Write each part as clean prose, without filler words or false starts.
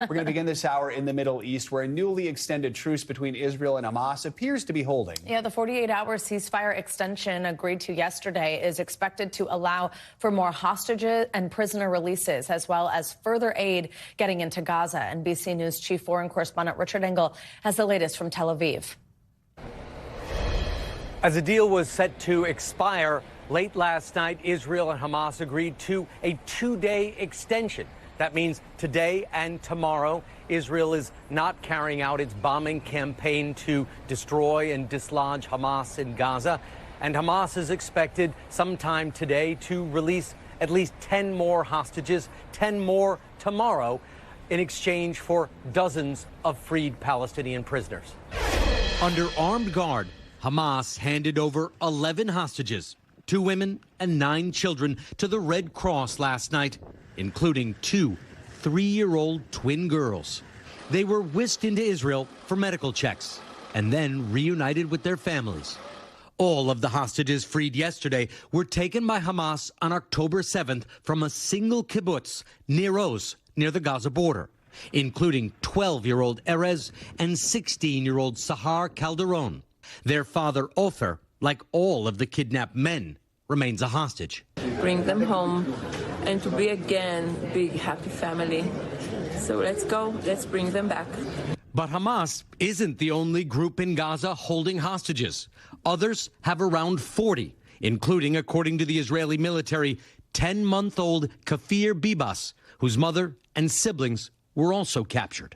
We're going to begin this hour in the Middle East, where a newly extended truce between Israel and Hamas appears to be holding. Yeah, the 48-hour ceasefire extension agreed to yesterday is expected to allow for more hostages and prisoner releases, as well as further aid getting into Gaza. NBC News chief foreign correspondent Richard Engel has the latest from Tel Aviv. As the deal was set to expire late last night, Israel and Hamas agreed to a two-day extension. That means today and tomorrow, Israel is not carrying out its bombing campaign to destroy and dislodge Hamas in Gaza. And Hamas is expected sometime today to release at least 10 more hostages, 10 more tomorrow, in exchange for dozens of freed Palestinian prisoners. Under armed guard, Hamas handed over 11 hostages, 2 women and 9 children, to the Red Cross last night, including 2 3-year-old twin girls. They were whisked into Israel for medical checks and then reunited with their families. All of the hostages freed yesterday were taken by Hamas on October 7th from a single kibbutz, Nir Oz, near the Gaza border, including 12-year-old Erez and 16-year-old Sahar Calderon. Their father, Ofer, like all of the kidnapped men, remains a hostage. Bring them home and to be again big happy family. So let's go, let's bring them back. But Hamas isn't the only group in Gaza holding hostages. Others have around 40, including, according to the Israeli military, 10-month-old Kafir Bibas, whose mother and siblings were also captured.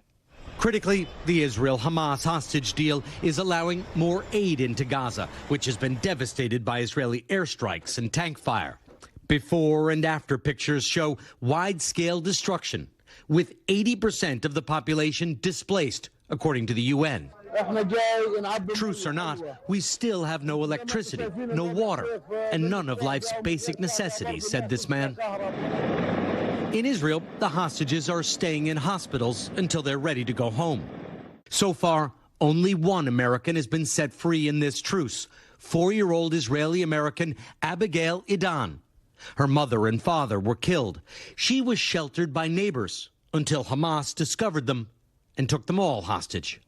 Critically, the Israel-Hamas hostage deal is allowing more aid into Gaza, which has been devastated by Israeli airstrikes and tank fire. Before and after pictures show wide-scale destruction, with 80% of the population displaced, according to the UN. Truce or not, we still have no electricity, no water, and none of life's basic necessities, said this man. In Israel, the hostages are staying in hospitals until they're ready to go home. So far, only one American has been set free in this truce, 4-year-old Israeli-American Abigail Adon. Her mother and father were killed. She was sheltered by neighbors until Hamas discovered them and took them all hostage.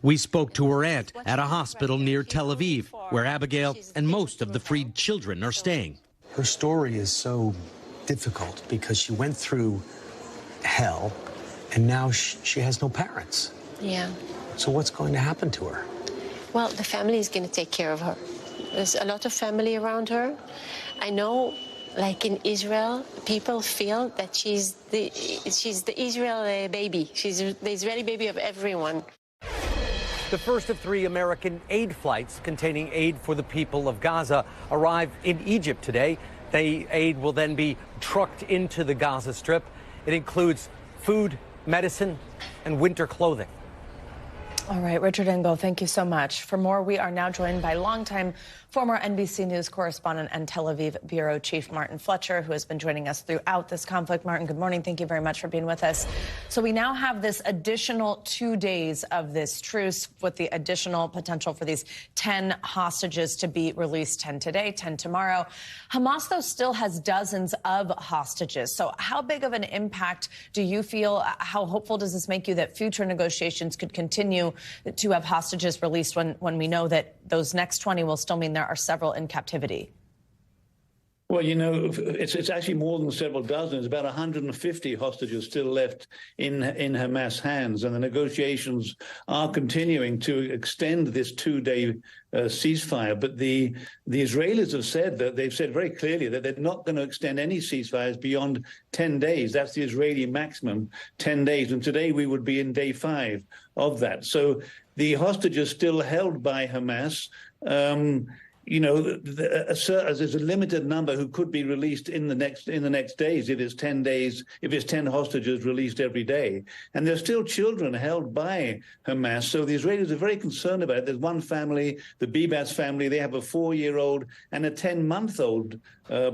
We spoke to her aunt at a hospital near Tel Aviv, where Abigail and most of the freed children are staying. Her story is so difficult because she went through hell and now she has no parents. Yeah. So what's going to happen to her? Well, the family is going to take care of her. There's a lot of family around her. I know, like in Israel, people feel that she's the Israel baby. She's the Israeli baby of everyone. The first of 3 American aid flights containing aid for the people of Gaza arrived in Egypt today. The aid will then be trucked into the Gaza Strip. It includes food, medicine, and winter clothing. All right, Richard Engel, thank you so much. For more, we are now joined by longtime former NBC News correspondent and Tel Aviv bureau chief Martin Fletcher, who has been joining us throughout this conflict. Martin, good morning. Thank you very much for being with us. So we now have this additional 2 days of this truce with the additional potential for these 10 hostages to be released, 10 today, 10 tomorrow. Hamas, though, still has dozens of hostages. So how big of an impact do you feel? How hopeful does this make you that future negotiations could continue to have hostages released when we know that those next 20 will still mean there are several in captivity? Well, you know, it's actually more than several dozen. There's about 150 hostages still left in Hamas hands, and the negotiations are continuing to extend this 2-day ceasefire. But the Israelis have said that they've said very clearly that they're not going to extend any ceasefires beyond 10 days. That's the Israeli maximum, 10 days. And today we would be in day 5 of that. So the hostages still held by Hamas. You know, there's a limited number who could be released in the next days. If it's 10 days, if it's 10 hostages released every day, and there's still children held by Hamas. So the Israelis are very concerned about it. There's one family, the Bibas family. They have a 4-year-old and a 10-month-old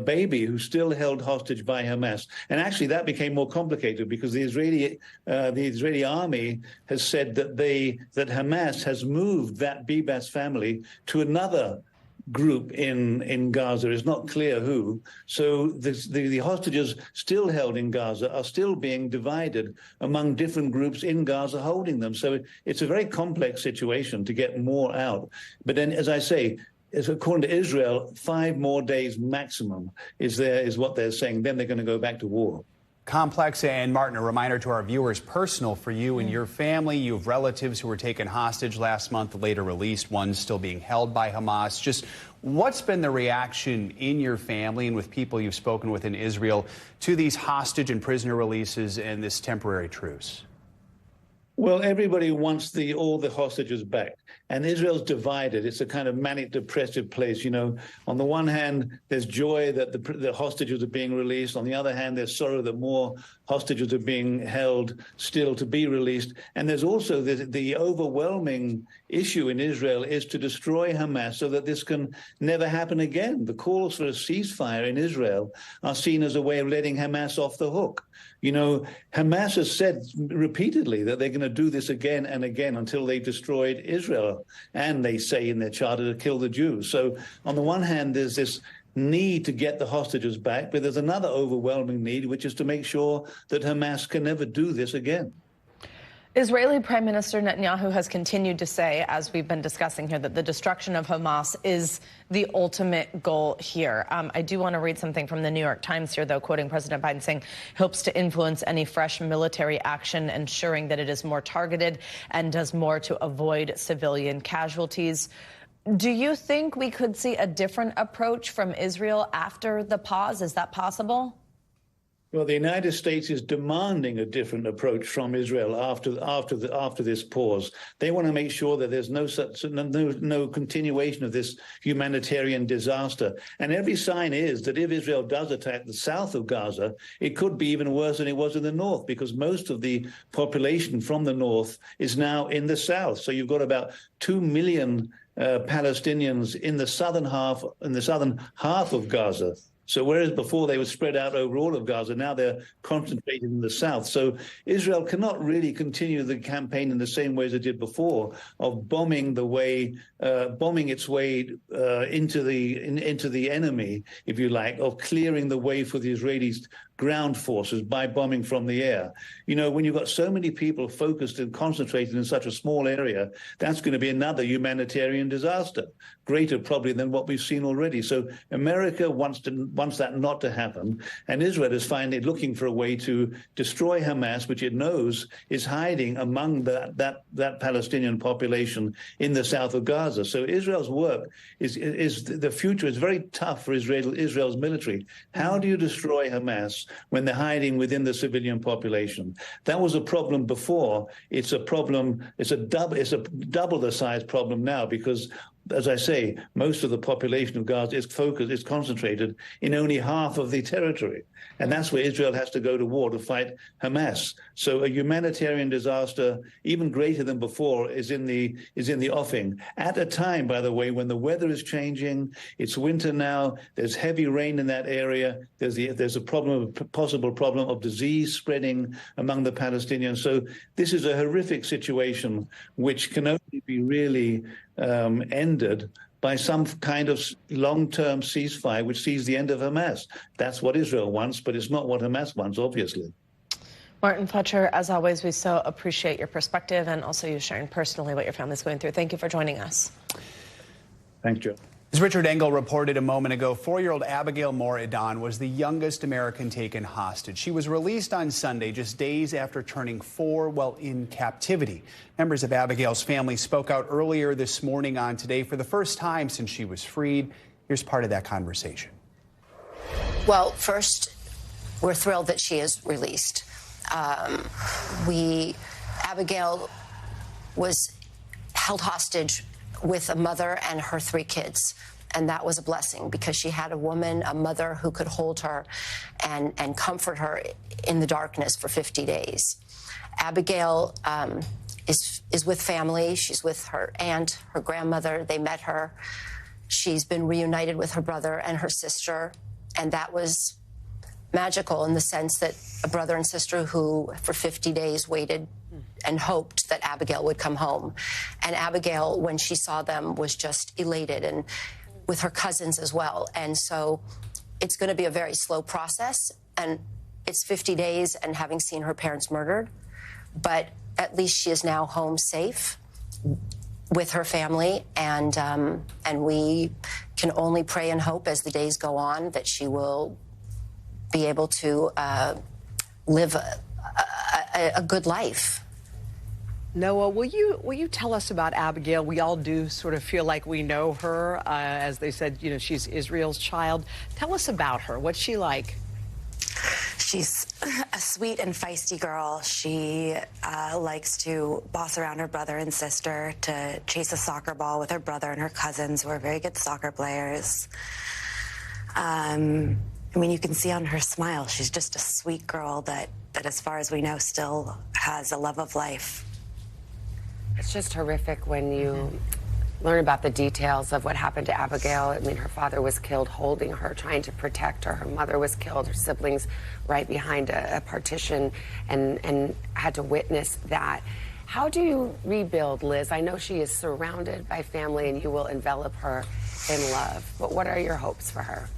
baby who's still held hostage by Hamas. And actually, that became more complicated because the Israeli army has said that Hamas has moved that Bibas family to another group in Gaza. It's not clear who. So the hostages still held in Gaza are still being divided among different groups in Gaza holding them. So it's a very complex situation to get more out. But then, as I say, according to Israel, 5 more days maximum is what they're saying. Then they're going to go back to war. Complex. And Martin, a reminder to our viewers, personal for you and your family. You have relatives who were taken hostage last month, later released, one still being held by Hamas. Just what's been the reaction in your family and with people you've spoken with in Israel to these hostage and prisoner releases and this temporary truce? Well, everybody wants all the hostages back. And Israel's divided. It's a kind of manic depressive place. You know, on the one hand, there's joy that the hostages are being released. On the other hand, there's sorrow that more hostages are being held still to be released. And there's also the overwhelming issue in Israel is to destroy Hamas so that this can never happen again. The calls for a ceasefire in Israel are seen as a way of letting Hamas off the hook. You know, Hamas has said repeatedly that they're going to do this again and again until they've destroyed Israel. And they say in their charter to kill the Jews. So on the one hand, there's this need to get the hostages back, but there's another overwhelming need, which is to make sure that Hamas can never do this again. Israeli Prime Minister Netanyahu has continued to say, as we've been discussing here, that the destruction of Hamas is the ultimate goal here. I do want to read something from the New York Times here, though, quoting President Biden saying he hopes to influence any fresh military action, ensuring that it is more targeted and does more to avoid civilian casualties. Do you think we could see a different approach from Israel after the pause? Is that possible? Well, the United States is demanding a different approach from Israel after this pause. They want to make sure that there's no continuation of this humanitarian disaster. And every sign is that if Israel does attack the south of Gaza, it could be even worse than it was in the north, because most of the population from the north is now in the south. So you've got about 2 million Palestinians in the southern half of Gaza. So whereas before they were spread out over all of Gaza, now they're concentrated in the south. So Israel cannot really continue the campaign in the same way as it did before of bombing its way into the enemy, if you like, of clearing the way for the Israelis ground forces by bombing from the air. You know, when you've got so many people focused and concentrated in such a small area, that's going to be another humanitarian disaster, greater probably than what we've seen already. So America wants that not to happen, and Israel is finally looking for a way to destroy Hamas, which it knows is hiding among that Palestinian population in the south of Gaza. So Israel's work is the future is very tough for Israel's military. How do you destroy Hamas when they're hiding within the civilian population? That was a problem before. It's a problem. It's a double the size problem now, because, as I say, most of the population of Gaza is concentrated in only half of the territory. And that's where Israel has to go to war to fight Hamas. So a humanitarian disaster, even greater than before, is in the offing. At a time, by the way, when the weather is changing, it's winter now, there's heavy rain in that area, there's a possible problem of disease spreading among the Palestinians. So this is a horrific situation which can only be really ended by some kind of long-term ceasefire which sees the end of Hamas. That's what Israel wants, but it's not what Hamas wants, obviously. Martin Fletcher, as always, we so appreciate your perspective and also you sharing personally what your family's going through. Thank you for joining us. Thanks, Joe. As Richard Engel reported a moment ago, 4-year-old Abigail Adon was the youngest American taken hostage. She was released on Sunday, just days after turning 4 while in captivity. Members of Abigail's family spoke out earlier this morning on Today for the first time since she was freed. Here's part of that conversation. Well, first, we're thrilled that she is released. Abigail was held hostage with a mother and her 3 kids. And that was a blessing because she had a mother who could hold her and comfort her in the darkness for 50 days. Abigail is with family. She's with her aunt, her grandmother. They met her. She's been reunited with her brother and her sister. And that was magical in the sense that a brother and sister who for 50 days waited and hoped that Abigail would come home. And Abigail, when she saw them, was just elated. And with her cousins as well. And so it's going to be a very slow process. And it's 50 days and having seen her parents murdered. But at least she is now home safe with her family. And we can only pray and hope as the days go on that she will be able to live a good life. Noah, will you tell us about Abigail? We all do sort of feel like we know her. As they said, you know, she's Israel's child. Tell us about her. What's she like? She's a sweet and feisty girl. She likes to boss around her brother and sister, to chase a soccer ball with her brother and her cousins, who are very good soccer players. I mean, you can see on her smile, she's just a sweet girl that as far as we know, still has a love of life. It's just horrific when you learn about the details of what happened to Abigail. I mean, her father was killed holding her, trying to protect her. Her mother was killed, her siblings right behind a partition, and had to witness that. How do you rebuild, Liz? I know she is surrounded by family and you will envelop her in love, but what are your hopes for her?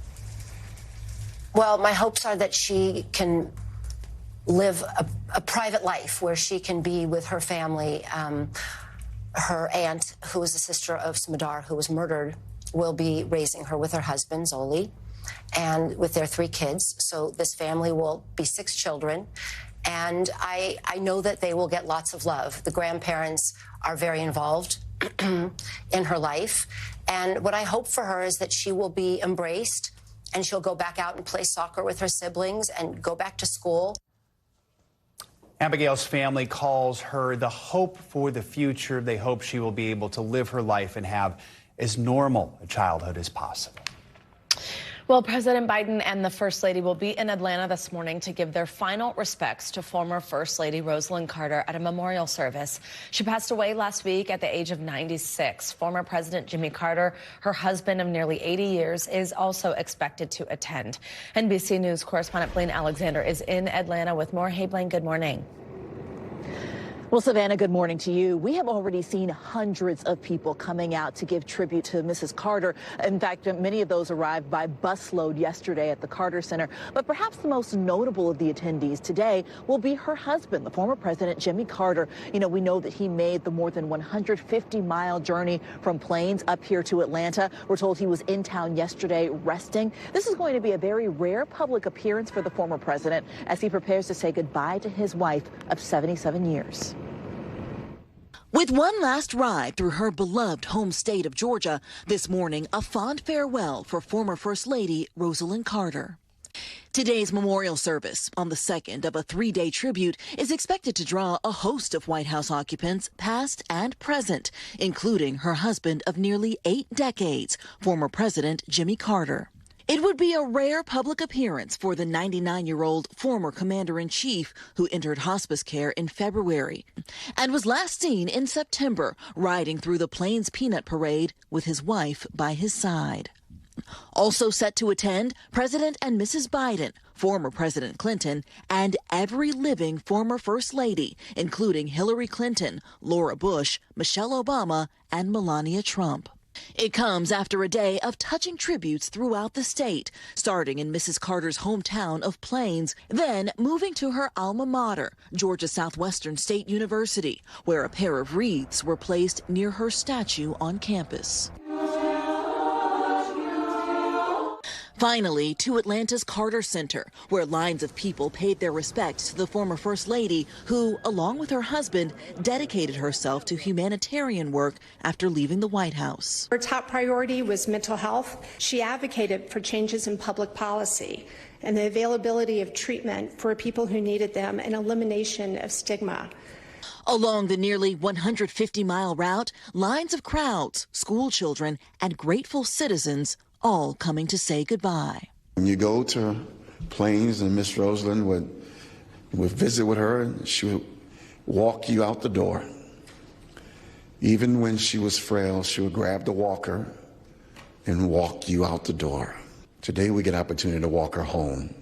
Well, my hopes are that she can live a private life where she can be with her family. Her aunt, who is the sister of Smadar, who was murdered, will be raising her with her husband, Zoli, and with their 3 kids. So this family will be 6 children. And I know that they will get lots of love. The grandparents are very involved in her life. And what I hope for her is that she will be embraced and she'll go back out and play soccer with her siblings and go back to school. Abigail's family calls her the hope for the future. They hope she will be able to live her life and have as normal a childhood as possible. Well, President Biden and the First Lady will be in Atlanta this morning to give their final respects to former First Lady Rosalynn Carter at a memorial service. She passed away last week at the age of 96. Former President Jimmy Carter, her husband of nearly 80 years, is also expected to attend. NBC News correspondent Blaine Alexander is in Atlanta with more. Hey, Blaine, good morning. Well, Savannah, good morning to you. We have already seen hundreds of people coming out to give tribute to Mrs. Carter. In fact, many of those arrived by busload yesterday at the Carter Center. But perhaps the most notable of the attendees today will be her husband, the former President Jimmy Carter. You know, we know that he made the more than 150-mile journey from Plains up here to Atlanta. We're told he was in town yesterday resting. This is going to be a very rare public appearance for the former president as he prepares to say goodbye to his wife of 77 years. With one last ride through her beloved home state of Georgia, this morning a fond farewell for former First Lady Rosalynn Carter. Today's memorial service, on the second of a 3-day tribute, is expected to draw a host of White House occupants, past and present, including her husband of nearly 8 decades, former President Jimmy Carter. It would be a rare public appearance for the 99-year-old former commander-in-chief who entered hospice care in February and was last seen in September riding through the Plains Peanut Parade with his wife by his side. Also set to attend, President and Mrs. Biden, former President Clinton, and every living former First Lady, including Hillary Clinton, Laura Bush, Michelle Obama, and Melania Trump. It comes after a day of touching tributes throughout the state, starting in Mrs. Carter's hometown of Plains, then moving to her alma mater, Georgia Southwestern State University, where a pair of wreaths were placed near her statue on campus. Finally, to Atlanta's Carter Center, where lines of people paid their respects to the former First Lady, who, along with her husband, dedicated herself to humanitarian work after leaving the White House. Her top priority was mental health. She advocated for changes in public policy and the availability of treatment for people who needed them and elimination of stigma. Along the nearly 150-mile route, lines of crowds, school children, and grateful citizens all coming to say goodbye. When you go to Plains and Miss Rosalynn would visit with her, and she would walk you out the door. Even when she was frail, she would grab the walker and walk you out the door. Today we get an opportunity to walk her home.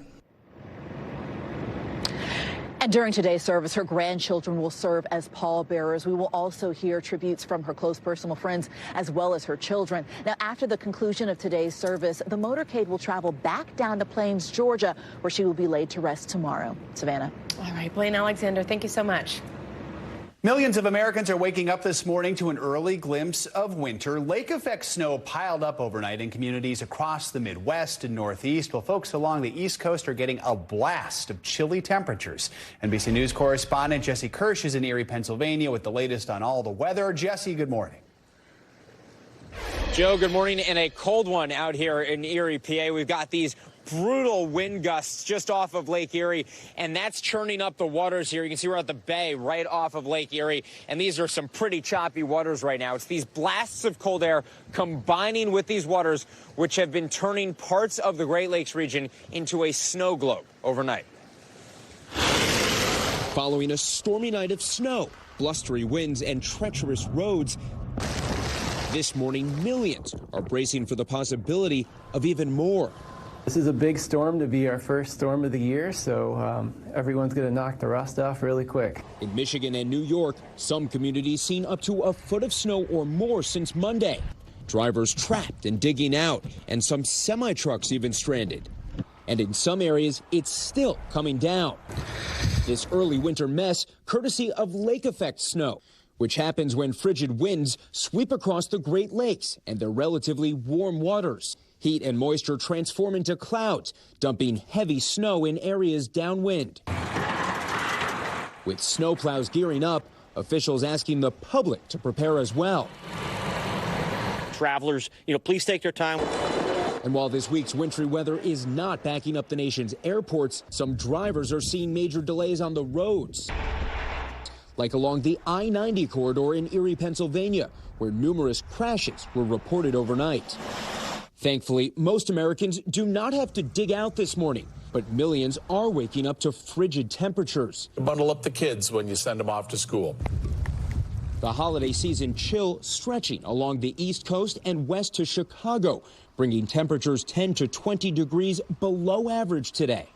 And during today's service, her grandchildren will serve as pallbearers. We will also hear tributes from her close personal friends as well as her children. Now, after the conclusion of today's service, the motorcade will travel back down to Plains, Georgia, where she will be laid to rest tomorrow. Savannah. All right, Blaine Alexander, thank you so much. Millions of Americans are waking up this morning to an early glimpse of winter. Lake-effect snow piled up overnight in communities across the Midwest and Northeast, while folks along the East Coast are getting a blast of chilly temperatures. NBC News correspondent Jesse Kirsch is in Erie, Pennsylvania with the latest on all the weather. Jesse, good morning. Joe, good morning. And a cold one out here in Erie, PA. We've got these brutal wind gusts just off of Lake Erie, and that's churning up the waters here. You can see we're at the bay right off of Lake Erie, and these are some pretty choppy waters right now. It's these blasts of cold air combining with these waters, which have been turning parts of the Great Lakes region into a snow globe overnight. Following a stormy night of snow, blustery winds, and treacherous roads, this morning millions are bracing for the possibility of even more. This is a big storm to be our first storm of the year, so everyone's going to knock the rust off really quick. In Michigan and New York, some communities seen up to a foot of snow or more since Monday. Drivers trapped and digging out, and some semi-trucks even stranded. And in some areas, it's still coming down. This early winter mess courtesy of lake-effect snow, which happens when frigid winds sweep across the Great Lakes and their relatively warm waters. Heat and moisture transform into clouds, dumping heavy snow in areas downwind. With snowplows gearing up, officials asking the public to prepare as well. Travelers, please take your time. And while this week's wintry weather is not backing up the nation's airports, some drivers are seeing major delays on the roads. Like along the I-90 corridor in Erie, Pennsylvania, where numerous crashes were reported overnight. Thankfully, most Americans do not have to dig out this morning, but millions are waking up to frigid temperatures. Bundle up the kids when you send them off to school. The holiday season chill stretching along the East Coast and west to Chicago, bringing temperatures 10 to 20 degrees below average today.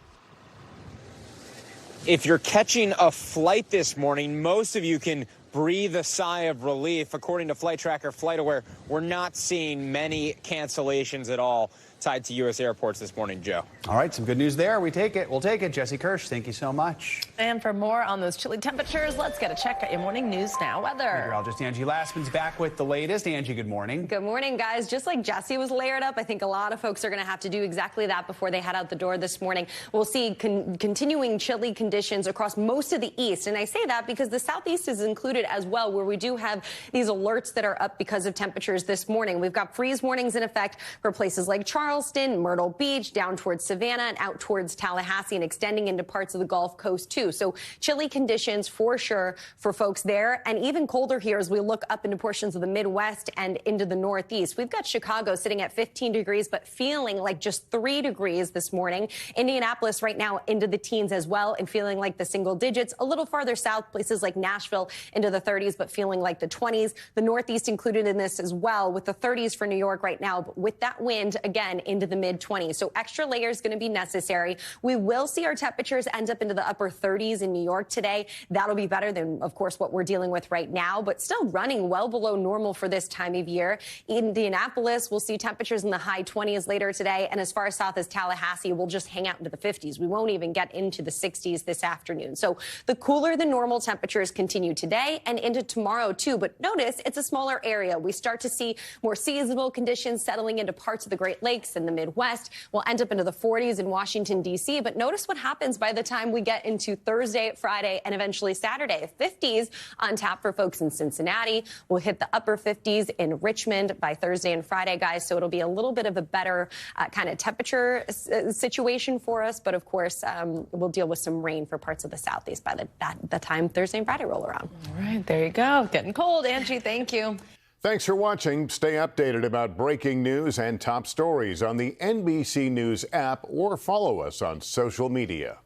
If you're catching a flight this morning, most of you can breathe a sigh of relief. According to Flight Tracker FlightAware, we're not seeing many cancellations at all tied to U.S. airports this morning, Joe. All right, some good news there. We take it. We'll take it. Jesse Kirsch, thank you so much. And for more on those chilly temperatures, let's get a check at your morning news now weather. Meteorologist Angie Lastman's back with the latest. Angie, good morning. Good morning, guys. Just like Jesse was layered up, I think a lot of folks are going to have to do exactly that before they head out the door this morning. We'll see continuing chilly conditions across most of the east. And I say that because the southeast is included as well, where we do have these alerts that are up because of temperatures this morning. We've got freeze warnings in effect for places like Charleston, Myrtle Beach, down towards Savannah and out towards Tallahassee and extending into parts of the Gulf Coast, too. So chilly conditions for sure for folks there, and even colder here as we look up into portions of the Midwest and into the Northeast. We've got Chicago sitting at 15 degrees, but feeling like just 3 degrees this morning. Indianapolis right now into the teens as well and feeling like the single digits. A little farther south, places like Nashville into the 30s, but feeling like the 20s. The Northeast included in this as well, with the 30s for New York right now, but with that wind again into the mid-20s. So extra layers going to be necessary. We will see our temperatures end up into the upper 30s in New York today. That'll be better than, of course, what we're dealing with right now, but still running well below normal for this time of year. Indianapolis, we'll see temperatures in the high 20s later today. And as far south as Tallahassee, we'll just hang out into the 50s. We won't even get into the 60s this afternoon. So the cooler than normal temperatures continue today and into tomorrow, too. But notice it's a smaller area. We start to see more seasonal conditions settling into parts of the Great Lakes and the Midwest. We'll end up into the 40s in Washington, D.C. But notice what happens by the time we get into Thursday, Friday, and eventually Saturday. 50s on tap for folks in Cincinnati. We'll hit the upper 50s in Richmond by Thursday and Friday, guys. So it'll be a little bit of a better kind of temperature situation for us. But, of course, we'll deal with some rain for parts of the southeast by the time Thursday and Friday roll around. All right, there you go. Getting cold, Angie. Thank you. Thanks for watching. Stay updated about breaking news and top stories on the NBC News app or follow us on social media.